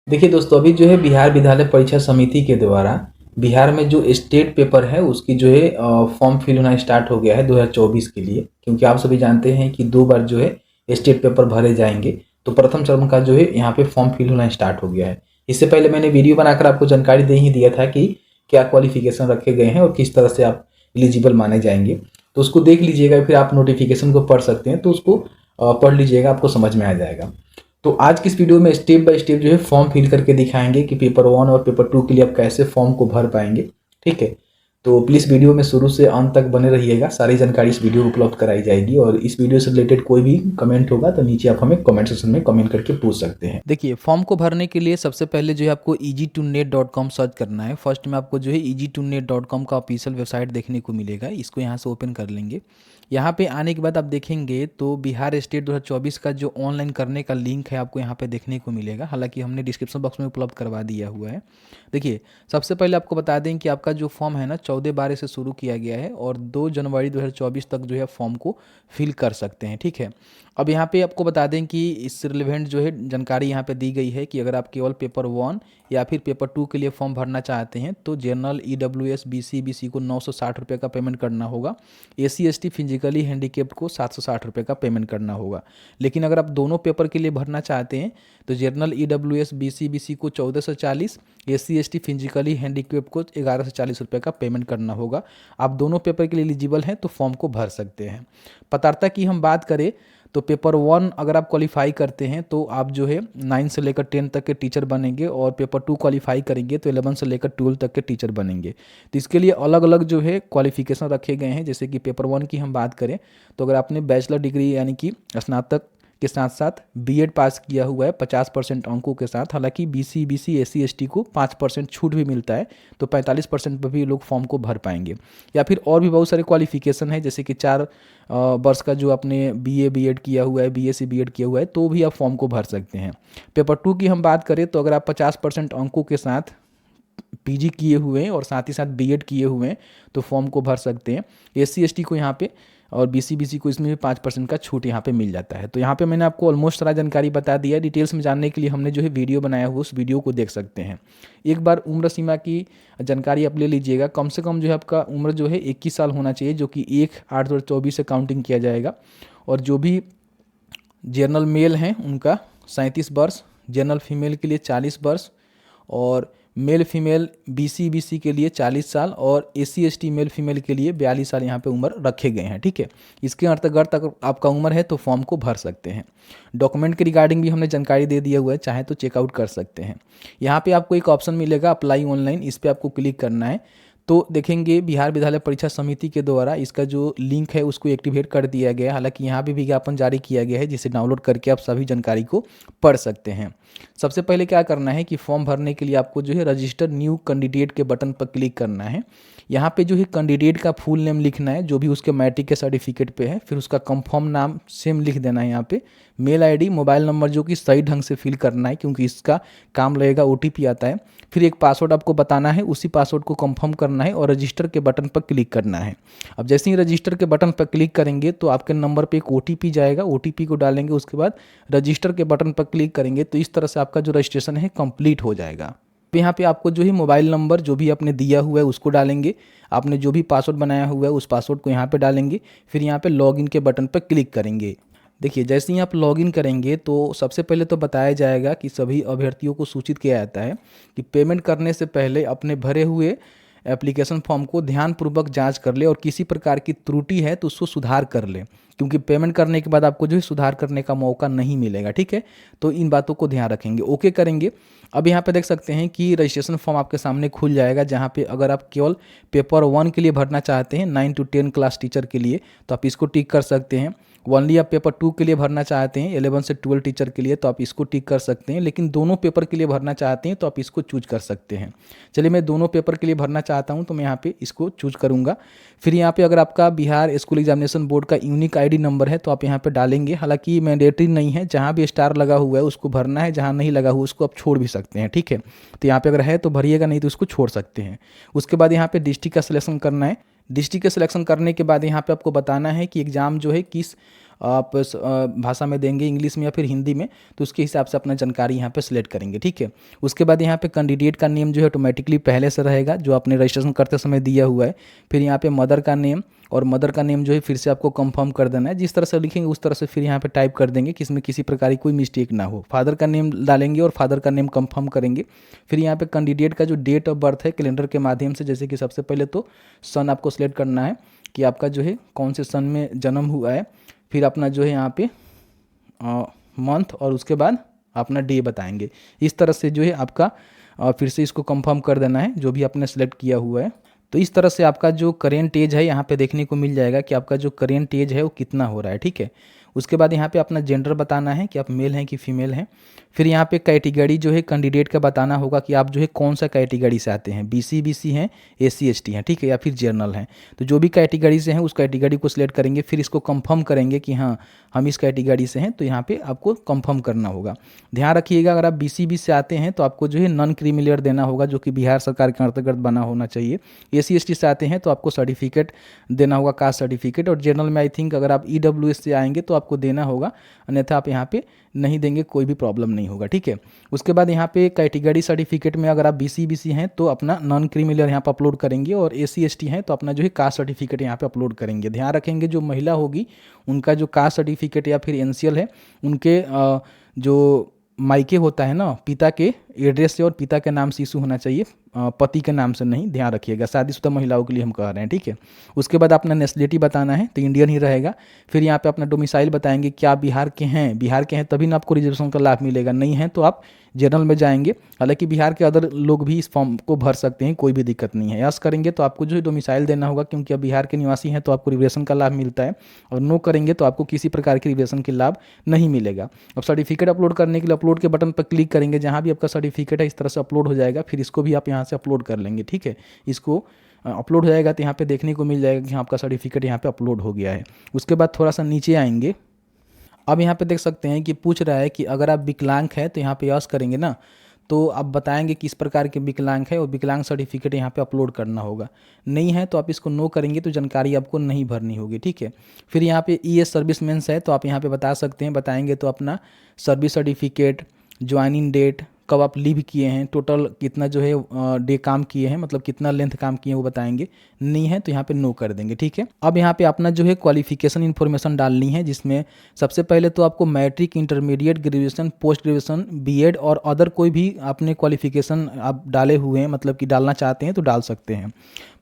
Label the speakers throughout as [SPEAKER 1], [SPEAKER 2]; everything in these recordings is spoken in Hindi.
[SPEAKER 1] देखिए दोस्तों, अभी जो है बिहार विद्यालय परीक्षा समिति के द्वारा बिहार में जो स्टेट पेपर है उसकी जो है फॉर्म फिल होना स्टार्ट हो गया है 2024 के लिए। क्योंकि आप सभी जानते हैं कि 2 बार जो है स्टेट पेपर भरे जाएंगे, तो प्रथम चरण का जो है यहाँ पे फॉर्म फिल होना स्टार्ट हो गया है। इससे पहले मैंने वीडियो बनाकर आपको जानकारी दे ही दिया था कि क्या क्वालिफिकेशन रखे गए हैं और किस तरह से आप एलिजिबल माने जाएंगे। तो उसको देख लीजिएगा, फिर आप नोटिफिकेशन को पढ़ सकते हैं, तो उसको पढ़ लीजिएगा, आपको समझ में आ जाएगा। तो आज की इस वीडियो में स्टेप बाय स्टेप जो है फॉर्म फिल करके दिखाएंगे कि पेपर 1 और पेपर 2 के लिए आप कैसे फॉर्म को भर पाएंगे। ठीक है, तो प्लीज़ वीडियो में शुरू से अंत तक बने रहिएगा, सारी जानकारी इस वीडियो में उपलब्ध कराई जाएगी। और इस वीडियो से रिलेटेड कोई भी कमेंट होगा तो नीचे आप हमें कमेंट सेक्शन में कमेंट करके पूछ सकते हैं। देखिए, फॉर्म को भरने के लिए सबसे पहले जो है आपको easy2net.com सर्च करना है। फर्स्ट में आपको जो है easy2net.com का ऑफिशियल वेबसाइट देखने को मिलेगा, इसको यहाँ से ओपन कर लेंगे। यहाँ पे आने के बाद आप देखेंगे तो बिहार स्टेट 2024 का जो ऑनलाइन करने का लिंक है आपको यहाँ पे देखने को मिलेगा। हालांकि हमने डिस्क्रिप्शन बॉक्स में उपलब्ध करवा दिया हुआ है। देखिए, सबसे पहले आपको बता दें कि आपका जो फॉर्म है ना 14/12 से शुरू किया गया है और 2 जनवरी 2024 तक जो है फॉर्म को फिल कर सकते हैं। ठीक है, अब यहाँ पे आपको बता दें कि इससे रिलेवेंट जो है जानकारी यहाँ पे दी गई है कि अगर आप केवल पेपर 1 या फिर पेपर 2 के लिए फॉर्म भरना चाहते हैं तो जनरल EWS BC BC को 960 रुपये का पेमेंट करना होगा। SC ST फिजिकली हैंडीकेप्ड को 760 रुपये का पेमेंट करना होगा। लेकिन अगर आप दोनों पेपर के लिए भरना चाहते हैं तो जनरल EWS BC BC को 1440, SC ST फिजिकली हैंडीकेप्ड को 1140 रुपये का पेमेंट करना होगा। आप दोनों पेपर के लिए एलिजिबल हैं तो फॉर्म को भर सकते हैं। पात्रता की हम बात करें तो पेपर 1 अगर आप क्वालिफाई करते हैं तो आप जो है 9 से लेकर 10 तक के टीचर बनेंगे और पेपर 2 क्वालिफाई करेंगे तो 11 से लेकर 12 तक के टीचर बनेंगे। तो इसके लिए अलग अलग जो है क्वालिफिकेशन रखे गए हैं। जैसे कि पेपर 1 की हम बात करें तो अगर आपने बैचलर डिग्री यानी कि स्नातक के साथ साथ B.Ed पास किया हुआ है 50% अंकों के साथ, हालांकि BC BC SC ST को 5% छूट भी मिलता है, तो 45% पर भी लोग फॉर्म को भर पाएंगे। या फिर और भी बहुत सारे क्वालिफिकेशन है, जैसे कि 4 वर्ष का जो आपने BA B.Ed किया हुआ है, BSc B.Ed किया हुआ है, तो भी आप फॉर्म को भर सकते हैं। पेपर 2 की हम बात करें तो अगर आप 50% अंकों के साथ PG किए हुए हैं और साथ ही साथ B.Ed किए हुए हैं तो फॉर्म को भर सकते हैं। SC ST को यहाँ पे और BC BC को इसमें भी 5% का छूट यहाँ पे मिल जाता है। तो यहाँ पे मैंने आपको ऑलमोस्ट सारा जानकारी बता दिया। डिटेल्स में जानने के लिए हमने जो है वीडियो बनाया हुआ, उस वीडियो को देख सकते हैं। एक बार उम्र सीमा की जानकारी आप ले लीजिएगा। कम से कम जो है आपका उम्र जो है 21 साल होना चाहिए, जो कि 1/8/2024 से काउंटिंग किया जाएगा। और जो भी जनरल मेल हैं उनका 37 वर्ष, जनरल फीमेल के लिए 40 वर्ष और मेल फीमेल BC BC के लिए 40 साल और SC ST मेल फीमेल के लिए 42 साल यहाँ पे उम्र रखे गए हैं। ठीक है, इसके अंतर्गत अगर आपका उम्र है तो फॉर्म को भर सकते हैं। डॉक्यूमेंट के रिगार्डिंग भी हमने जानकारी दे दिया हुआ है, चाहे तो चेकआउट कर सकते हैं। यहाँ पे आपको एक ऑप्शन मिलेगा अप्लाई ऑनलाइन, इस पर आपको क्लिक करना है। तो देखेंगे बिहार विद्यालय परीक्षा समिति के द्वारा इसका जो लिंक है उसको एक्टिवेट कर दिया गया है। हालांकि यहाँ भी विज्ञापन जारी किया गया है जिसे डाउनलोड करके आप सभी जानकारी को पढ़ सकते हैं। सबसे पहले क्या करना है कि फॉर्म भरने के लिए आपको जो है रजिस्टर न्यू कैंडिडेट के बटन पर क्लिक करना है। यहाँ पे जो है कैंडिडेट का फुल नेम लिखना है जो भी उसके मैट्रिक के सर्टिफिकेट पे है, फिर उसका कंफर्म नाम सेम लिख देना है। यहाँ पे मेल ID मोबाइल नंबर जो कि सही ढंग से फिल करना है क्योंकि इसका काम लगेगा, OTP आता है। फिर एक पासवर्ड आपको बताना है, उसी पासवर्ड को कंफर्म करना है और रजिस्टर के बटन पर क्लिक करना है। अब जैसे ही रजिस्टर के बटन पर क्लिक करेंगे तो आपके नंबर पे एक OTP जाएगा, OTP को डालेंगे, उसके बाद रजिस्टर के बटन पर क्लिक करेंगे तो इस तरह से आपका जो रजिस्ट्रेशन है कंप्लीट हो जाएगा। तो यहाँ पे आपको जो है मोबाइल नंबर जो भी आपने दिया हुआ है उसको डालेंगे, आपने जो भी पासवर्ड बनाया हुआ है उस पासवर्ड को यहाँ पे डालेंगे, फिर यहाँ पे लॉगिन के बटन पर क्लिक करेंगे। देखिए, जैसे ही आप लॉगिन करेंगे तो सबसे पहले तो बताया जाएगा कि सभी अभ्यर्थियों को सूचित किया जाता है कि पेमेंट करने से पहले अपने भरे हुए एप्लीकेशन फॉर्म को ध्यानपूर्वक जांच कर ले और किसी प्रकार की त्रुटि है तो उसको सुधार कर ले, क्योंकि पेमेंट करने के बाद आपको जो है सुधार करने का मौका नहीं मिलेगा। ठीक है, तो इन बातों को ध्यान रखेंगे। ओके करेंगे। अब यहाँ पे देख सकते हैं कि रजिस्ट्रेशन फॉर्म आपके सामने खुल जाएगा, जहाँ पे अगर आप केवल पेपर 1 के लिए भरना चाहते हैं 9 to 10 क्लास टीचर के लिए तो आप इसको टिक कर सकते हैं। ओनली आप पेपर 2 के लिए भरना चाहते हैं 11 से 12 टीचर के लिए तो आप इसको टिक कर सकते हैं। लेकिन दोनों पेपर के लिए भरना चाहते हैं तो आप इसको चूज कर सकते हैं। चलिए, मैं दोनों पेपर के लिए भरना चाहता हूं तो मैं यहाँ पे इसको चूज करूंगा। फिर यहाँ पे अगर आपका बिहार स्कूल एग्जामिनेशन बोर्ड का यूनिक ID नंबर है तो आप यहाँ पे डालेंगे। हालांकि मैंडेटरी नहीं है, जहाँ भी स्टार लगा हुआ है उसको भरना है, जहाँ नहीं लगा हुआ उसको आप छोड़ भी सकते हैं। ठीक है, तो यहाँ पे अगर है तो भरिएगा, नहीं तो उसको छोड़ सकते हैं। उसके बाद यहाँ पे डिस्ट्रिक्ट का सिलेक्शन करना है। डिस्ट्रिक्ट का सिलेक्शन करने के बाद यहाँ पे आपको बताना है कि एग्ज़ाम जो है किस आप भाषा में देंगे, इंग्लिश में या फिर हिंदी में, तो उसके हिसाब से अपना जानकारी यहाँ पे सिलेक्ट करेंगे। ठीक है, उसके बाद यहाँ पे कैंडिडेट का नेम जो है ऑटोमेटिकली पहले से रहेगा जो आपने रजिस्ट्रेशन करते समय दिया हुआ है। फिर यहाँ पे मदर का नेम, और मदर का नेम जो है फिर से आपको कंफर्म कर देना है, जिस तरह से लिखेंगे उस तरह से फिर यहाँ पे टाइप कर देंगे कि इसमें किसी प्रकार की कोई मिस्टेक ना हो। फादर का नेम डालेंगे और फादर का नेम कंफर्म करेंगे। फिर यहाँ पे कैंडिडेट का जो डेट ऑफ बर्थ है कैलेंडर के माध्यम से, जैसे कि सबसे पहले तो सन आपको सिलेक्ट करना है कि आपका जो है कौन से सन में जन्म हुआ है। फिर अपना जो है यहाँ पे मंथ और उसके बाद अपना डे बताएंगे। इस तरह से जो है आपका फिर से इसको कंफर्म कर देना है जो भी आपने सेलेक्ट किया हुआ है। तो इस तरह से आपका जो करेंट एज है यहाँ पे देखने को मिल जाएगा कि आपका जो करेंट एज है वो कितना हो रहा है। ठीक है, उसके बाद यहाँ पे अपना जेंडर बताना है कि आप मेल हैं कि फीमेल हैं। फिर यहाँ पे कैटेगरी जो है कैंडिडेट का बताना होगा कि आप जो है कौन सा कैटेगरी से आते हैं, बीसी हैं, एससी एसटी हैं, ठीक है, या फिर जनरल हैं। तो जो भी कैटेगरी से हैं उस कैटेगरी को सिलेक्ट करेंगे, फिर इसको कंफर्म करेंगे कि हाँ हम इस कैटेगरी से हैं, तो यहाँ पे आपको कंफर्म करना होगा। ध्यान रखिएगा अगर आप बीसीबी से आते हैं तो आपको जो है नॉन क्रीमी देना होगा जो कि बिहार सरकार के अंतर्गत बना होना चाहिए। एससी एसटी से आते हैं तो आपको सर्टिफिकेट देना होगा, कास्ट सर्टिफिकेट। और जनरल में आई थिंक अगर आप ईडब्ल्यूएस से आएंगे तो आपको देना होगा, अन्यथा आप यहाँ पे नहीं देंगे कोई भी प्रॉब्लम नहीं होगा। ठीक है, उसके बाद यहाँ पे कैटेगरी सर्टिफिकेट में अगर आप बीसी हैं तो अपना नॉन क्रीमिलियर यहाँ पे अपलोड करेंगे, और एससी एसटी हैं तो अपना जो है कास्ट सर्टिफिकेट यहाँ पे अपलोड करेंगे। ध्यान रखेंगे जो महिला होगी उनका जो कास्ट सर्टिफिकेट या फिर एनसीएल है उनके जो मायके होता है ना, पिता के एड्रेस से और पिता के नाम से इशू होना चाहिए, पति के नाम से नहीं। ध्यान रखिएगा, शादीशुदा महिलाओं के लिए हम कह रहे हैं। ठीक है, उसके बाद अपना नेशनलिटी बताना है तो इंडियन ही रहेगा। फिर यहाँ पे अपना डोमिसाइल बताएंगे, क्या बिहार के हैं, बिहार के हैं तभी ना आपको रिजर्वेशन का लाभ मिलेगा, नहीं है तो आप जनरल में जाएंगे। हालांकि बिहार के अदर लोग भी इस फॉर्म को भर सकते हैं, कोई भी दिक्कत नहीं है। यस करेंगे तो आपको जो है डोमिसाइल देना होगा, क्योंकि अब बिहार के निवासी हैं तो आपको रिजर्वेशन का लाभ मिलता है, और नो करेंगे तो आपको किसी प्रकार के रिजर्वेशन के लाभ नहीं मिलेगा। अब सर्टिफिकेट अपलोड करने के लिए अपलोड के बटन पर क्लिक करेंगे, जहाँ भी आपका सर्टिफिकेट है इस तरह से अपलोड हो जाएगा। फिर इसको भी आप यहाँ से अपलोड कर लेंगे। ठीक है, इसको अपलोड हो जाएगा तो यहाँ पे देखने को मिल जाएगा कि आपका सर्टिफिकेट यहाँ पे अपलोड हो गया है। उसके बाद थोड़ा सा नीचे आएंगे, अब यहाँ पे देख सकते हैं कि पूछ रहा है कि अगर आप विकलांग हैं तो यहाँ पे यस करेंगे ना, तो आप बताएंगे किस प्रकार के विकलांग है और विकलांग सर्टिफिकेट यहाँ पे अपलोड करना होगा। नहीं है तो आप इसको नो करेंगे तो जानकारी आपको नहीं भरनी होगी। ठीक है, फिर यहाँ पे ईएस सर्विसमैन है तो आप यहाँ पे बता सकते हैं, बताएंगे तो अपना सर्विस सर्टिफिकेट, ज्वाइनिंग डेट, कब आप लीव किए हैं, टोटल कितना जो है डे काम किए हैं, मतलब कितना लेंथ काम किए हैं वो बताएंगे। नहीं है तो यहाँ पे नो कर देंगे। ठीक है, अब यहाँ पे अपना जो है क्वालिफिकेशन इन्फॉर्मेशन डालनी है, जिसमें सबसे पहले तो आपको matric, intermediate, graduation, post graduation, BEd और अदर कोई भी आपने क्वालिफिकेशन आप डाले हुए हैं, मतलब कि डालना चाहते हैं तो डाल सकते हैं।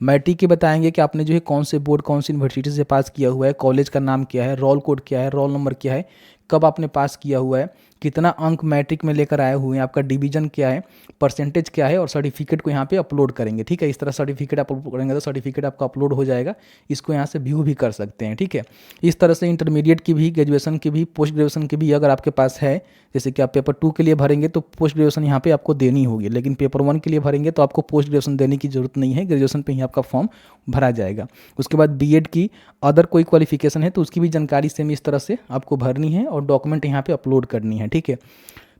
[SPEAKER 1] मैट्रिक के बताएंगे कि आपने जो है कौन से बोर्ड, कौन सी यूनिवर्सिटी से पास किया हुआ है, कॉलेज का नाम क्या है, रोल कोड क्या है, रोल नंबर क्या है, कब आपने पास किया हुआ है, कितना अंक मैट्रिक में लेकर आए हुए हैं, आपका डिवीजन क्या है, परसेंटेज क्या है, और सर्टिफिकेट को यहाँ पे अपलोड करेंगे। ठीक है, इस तरह सर्टिफिकेट अपलोड करेंगे तो सर्टिफिकेट आपका अपलोड हो जाएगा। इसको यहाँ से व्यू भी कर सकते हैं। ठीक है, इस तरह से इंटरमीडिएट की भी, ग्रेजुएशन की भी, पोस्ट ग्रेजुएशन की भी अगर आपके पास है, जैसे कि आप पेपर 2 के लिए भरेंगे तो पोस्ट ग्रेजुएशन यहाँ पे आपको देनी होगी, लेकिन पेपर 1 के लिए भरेंगे तो आपको पोस्ट ग्रेजुएशन देने की जरूरत नहीं है, ग्रेजुएशन पे ही आपका फॉर्म भरा जाएगा। उसके बाद बीएड की अदर कोई क्वालिफिकेशन है तो उसकी भी जानकारी सेम इस तरह से आपको भरनी है और डॉक्यूमेंट यहाँ पे अपलोड करनी है। ठीक है,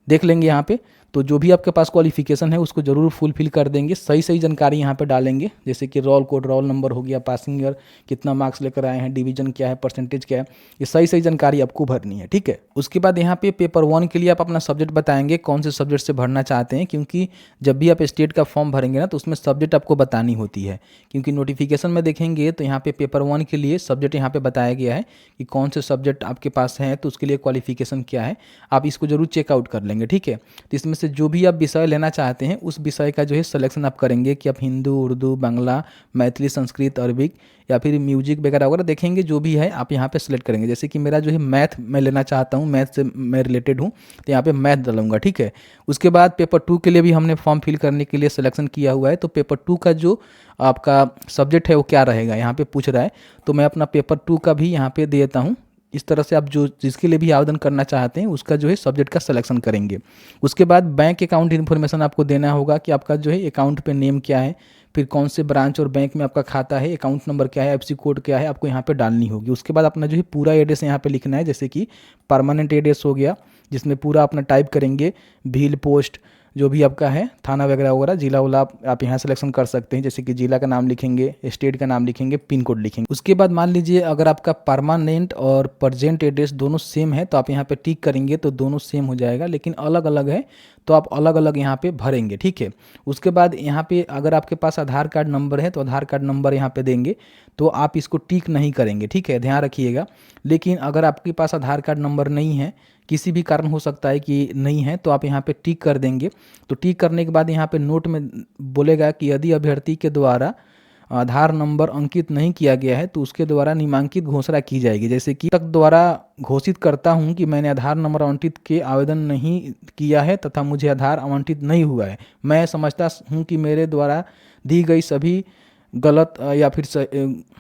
[SPEAKER 1] देख लेंगे यहाँ पे, तो जो भी आपके पास क्वालिफिकेशन है उसको जरूर फुलफिल कर देंगे, सही सही जानकारी यहाँ पे डालेंगे, जैसे कि रोल कोड, रोल नंबर हो गया, पासिंग ईयर, कितना मार्क्स लेकर आए हैं, डिवीजन क्या है, परसेंटेज क्या है, ये सही सही जानकारी आपको भरनी है। ठीक है, उसके बाद यहाँ पे पेपर 1 के लिए आप अपना सब्जेक्ट बताएंगे, कौन से सब्जेक्ट से भरना चाहते हैं, क्योंकि जब भी आप स्टेट का फॉर्म भरेंगे ना तो उसमें सब्जेक्ट आपको बतानी होती है, क्योंकि नोटिफिकेशन में देखेंगे तो यहाँ पे पेपर 1 के लिए सब्जेक्ट यहाँ पे बताया गया है कि कौन से सब्जेक्ट आपके पास हैं, तो उसके लिए क्वालिफिकेशन क्या है, आप इसको जरूर चेकआउट कर लेंगे। ठीक है, तो इसमें से जो भी आप विषय लेना चाहते हैं उस विषय का जो है सिलेक्शन आप करेंगे कि आप हिंदू, उर्दू, बांग्ला, मैथिली, संस्कृत, अरबिक या फिर म्यूजिक वगैरह वगैरह देखेंगे, जो भी है आप यहाँ पे सिलेक्ट करेंगे। जैसे कि मेरा जो है मैथ मैं लेना चाहता हूँ, मैथ से मैं रिलेटेड हूँ तो यहाँ पे मैथ डालूंगा। ठीक है, उसके बाद पेपर 2 के लिए भी हमने फॉर्म फिल करने के लिए सिलेक्शन किया हुआ है, तो पेपर 2 का जो आपका सब्जेक्ट है वो क्या रहेगा यहाँ पे पूछ रहा है, तो मैं अपना पेपर 2 का भी यहाँ पे दे देता हूँ। इस तरह से आप जो जिसके लिए भी आवेदन करना चाहते हैं उसका जो है सब्जेक्ट का सिलेक्शन करेंगे। उसके बाद बैंक अकाउंट इन्फॉर्मेशन आपको देना होगा कि आपका जो है अकाउंट पे नेम क्या है, फिर कौन से ब्रांच और बैंक में आपका खाता है, अकाउंट नंबर क्या है, एफसी कोड क्या है, आपको यहाँ पे डालनी होगी। उसके बाद अपना जो है पूरा एड्रेस यहाँ पे लिखना है, जैसे कि परमानेंट एड्रेस हो गया जिसमें पूरा अपना टाइप करेंगे, भील पोस्ट जो भी आपका है थाना वगैरह वगैरह, जिला उला आप यहाँ सिलेक्शन कर सकते हैं। जैसे कि जिला का नाम लिखेंगे, स्टेट का नाम लिखेंगे, पिन कोड लिखेंगे। उसके बाद मान लीजिए अगर आपका परमानेंट और प्रेजेंट एड्रेस दोनों सेम है तो आप यहाँ पे टिक करेंगे तो दोनों सेम हो जाएगा, लेकिन अलग अलग है तो आप अलग अलग यहाँ पे भरेंगे, ठीक है। उसके बाद यहाँ पे अगर आपके पास आधार कार्ड नंबर है तो आधार कार्ड नंबर यहाँ पे देंगे, तो आप इसको टिक नहीं करेंगे, ठीक है, ध्यान रखिएगा। लेकिन अगर आपके पास आधार कार्ड नंबर नहीं है, किसी भी कारण हो सकता है कि नहीं है, तो आप यहाँ पे टिक कर देंगे। तो टिक करने के बाद यहाँ पे नोट में बोलेगा कि यदि अभ्यर्थी के द्वारा आधार नंबर अंकित नहीं किया गया है तो उसके द्वारा निम्नांकित घोषणा की जाएगी। जैसे कि तक द्वारा घोषित करता हूं कि मैंने आधार नंबर आवंटित के आवेदन नहीं किया है तथा मुझे आधार आवंटित नहीं हुआ है। मैं समझता हूं कि मेरे द्वारा दी गई सभी गलत या फिर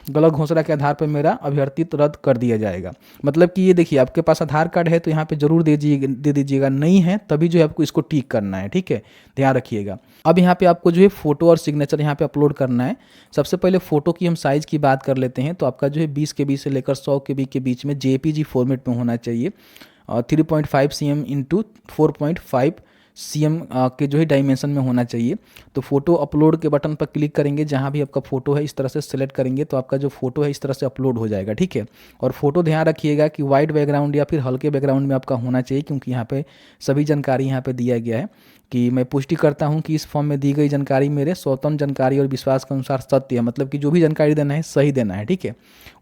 [SPEAKER 1] गलत घोषणा के आधार पर मेरा अभ्यर्थित रद्द कर दिया जाएगा। मतलब कि ये देखिए, आपके पास आधार कार्ड है तो यहाँ पे जरूर दे दीजिएगा, नहीं है तभी जो है आपको इसको टिक करना है, ठीक है, ध्यान रखिएगा। अब यहाँ पे आपको जो है फोटो और सिग्नेचर यहाँ पे अपलोड करना है। सबसे पहले फोटो की हम साइज़ की बात कर लेते हैं। तो आपका जो है 20 KB से लेकर 100 KB के बीच में JPG फॉर्मेट में होना चाहिए। 3.5 cm इंटू 4.5 cm के जो है डायमेंशन में होना चाहिए। तो फोटो अपलोड के बटन पर क्लिक करेंगे, जहाँ भी आपका फोटो है इस तरह से सेलेक्ट करेंगे तो आपका जो फोटो है इस तरह से अपलोड हो जाएगा, ठीक है। और फोटो ध्यान रखिएगा कि वाइट बैकग्राउंड या फिर हल्के बैकग्राउंड में आपका होना चाहिए, क्योंकि यहाँ पे सभी जानकारी यहाँ पे दिया गया है कि मैं पुष्टि करता हूं कि इस फॉर्म में दी गई जानकारी मेरे स्वतंत्र जानकारी और विश्वास के अनुसार सत्य है। मतलब कि जो भी जानकारी देना है सही देना है, ठीक है।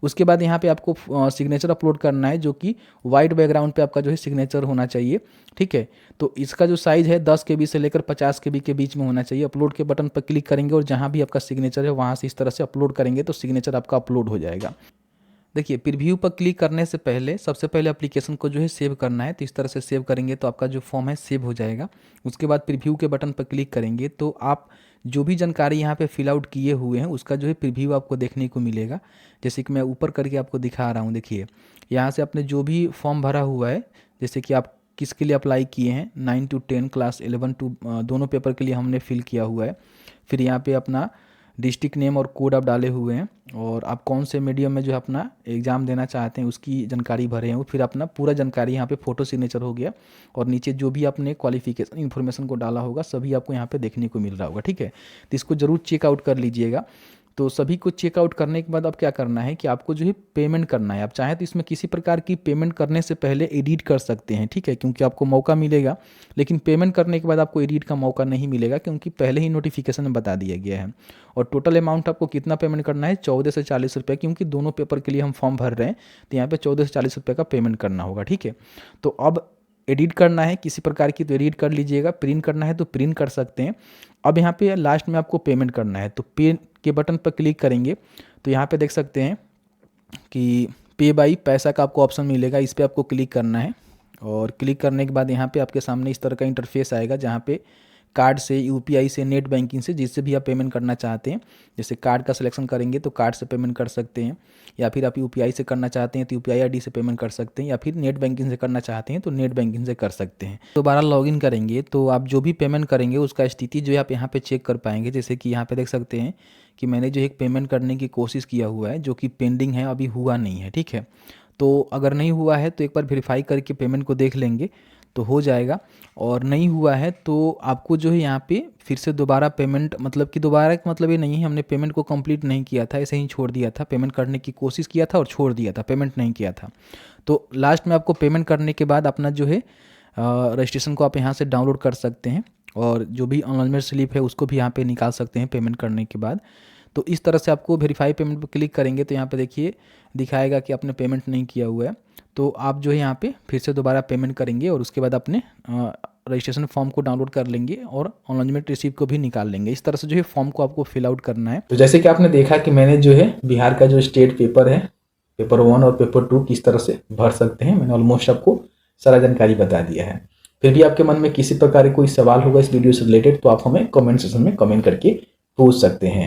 [SPEAKER 1] उसके बाद यहाँ पे आपको सिग्नेचर अपलोड करना है, जो कि वाइट बैकग्राउंड पे आपका जो है सिग्नेचर होना चाहिए, ठीक है। तो इसका जो साइज़ है 10 KB से लेकर 50 KB के बीच में होना चाहिए। अपलोड के बटन पर क्लिक करेंगे और जहाँ भी आपका सिग्नेचर है वहाँ से इस तरह से अपलोड करेंगे तो सिग्नेचर आपका अपलोड हो जाएगा। देखिए, प्रीव्यू पर क्लिक करने से पहले सबसे पहले एप्लीकेशन को जो है सेव करना है। तो इस तरह से सेव करेंगे तो आपका जो फॉर्म है सेव हो जाएगा। उसके बाद प्रीव्यू के बटन पर क्लिक करेंगे तो आप जो भी जानकारी यहाँ पे फिल आउट किए हुए हैं उसका जो है प्रीव्यू आपको देखने को मिलेगा। जैसे कि मैं ऊपर करके आपको दिखा रहा हूँ, देखिए यहाँ से आपने जो भी फॉर्म भरा हुआ है, जैसे कि आप किसके लिए अप्लाई किए हैं, 9 to 10 क्लास 11 to दोनों पेपर के लिए हमने फिल किया हुआ है। फिर यहाँ पे अपना डिस्ट्रिक्ट नेम और कोड आप डाले हुए हैं, और आप कौन से मीडियम में जो है अपना एग्ज़ाम देना चाहते हैं उसकी जानकारी भरे हैं। फिर अपना पूरा जानकारी यहाँ पे फोटो सिग्नेचर हो गया, और नीचे जो भी आपने क्वालिफिकेशन इन्फॉर्मेशन को डाला होगा सभी आपको यहाँ पे देखने को मिल रहा होगा, ठीक है। तो इसको ज़रूर चेकआउट कर लीजिएगा। तो सभी को चेकआउट करने के बाद अब क्या करना है कि आपको जो है पेमेंट करना है। आप चाहें तो इसमें किसी प्रकार की पेमेंट करने से पहले एडिट कर सकते हैं, ठीक है, क्योंकि आपको मौका मिलेगा। लेकिन पेमेंट करने के बाद आपको एडिट का मौका नहीं मिलेगा, क्योंकि पहले ही नोटिफिकेशन में बता दिया गया है। और टोटल अमाउंट आपको कितना पेमेंट करना है, 14 से 40 रुपये, क्योंकि दोनों पेपर के लिए हम फॉर्म भर रहे हैं तो यहाँ पर 14 से 40 रुपये का पेमेंट करना होगा, ठीक है। तो अब एडिट करना है किसी प्रकार की तो एडिट कर लीजिएगा, प्रिंट करना है तो प्रिंट कर सकते हैं। अब यहाँ पे लास्ट में आपको पेमेंट करना है, तो पे के बटन पर क्लिक करेंगे तो यहाँ पे देख सकते हैं कि पे बाई पैसा का आपको ऑप्शन मिलेगा, इस पर आपको क्लिक करना है। और क्लिक करने के बाद यहाँ पे आपके सामने इस तरह का इंटरफेस आएगा, जहाँ पे कार्ड से, UPI से, नेट बैंकिंग से, जिससे भी आप पेमेंट करना चाहते हैं। जैसे कार्ड का सिलेक्शन करेंगे तो कार्ड से पेमेंट कर सकते हैं, या फिर आप UPI से करना चाहते हैं तो UPI ID से पेमेंट कर सकते हैं, या फिर नेट बैंकिंग से करना चाहते हैं तो नेट बैंकिंग से कर सकते हैं। दोबारा लॉगिन करेंगे तो आप जो भी पेमेंट करेंगे उसका स्थिति जो है आप यहाँ पे चेक कर पाएंगे। जैसे कि यहाँ पे देख सकते हैं कि मैंने जो एक पेमेंट करने की कोशिश किया हुआ है, जो कि पेंडिंग है, अभी हुआ नहीं है, ठीक है। तो अगर नहीं हुआ है तो एक बार वेरीफाई करके पेमेंट को देख लेंगे तो हो जाएगा, और नहीं हुआ है तो आपको जो है यहाँ पे फिर से दोबारा पेमेंट, मतलब कि दोबारा का मतलब ये नहीं है हमने पेमेंट को कंप्लीट नहीं किया था, ऐसे ही छोड़ दिया था, पेमेंट करने की कोशिश किया था और छोड़ दिया था, पेमेंट नहीं किया था। तो लास्ट में आपको पेमेंट करने के बाद अपना जो है रजिस्ट्रेशन को आप यहाँ से डाउनलोड कर सकते हैं, और जो भी अनलॉजमेंट स्लिप है उसको भी यहाँ पे निकाल सकते हैं पेमेंट करने के बाद। तो इस तरह से आपको वेरीफाई पेमेंट पर क्लिक करेंगे तो यहाँ पे देखिए दिखाएगा कि आपने पेमेंट नहीं किया हुआ है। तो आप जो है यहाँ पे फिर से दोबारा पेमेंट करेंगे और उसके बाद अपने रजिस्ट्रेशन फॉर्म को डाउनलोड कर लेंगे और अनलॉजमेंट रिसीप्ट को भी निकाल लेंगे। इस तरह से जो है फॉर्म को आपको फिल आउट करना है। तो जैसे कि आपने देखा कि मैंने जो है बिहार का जो स्टेट पेपर है, पेपर 1 और पेपर 2 किस तरह से भर सकते हैं, मैंने ऑलमोस्ट आपको सारा जानकारी बता दिया है। फिर भी आपके मन में किसी प्रकार कोई सवाल होगा इस वीडियो से रिलेटेड तो आप हमें कमेंट सेक्शन में कमेंट करके पूछ सकते हैं।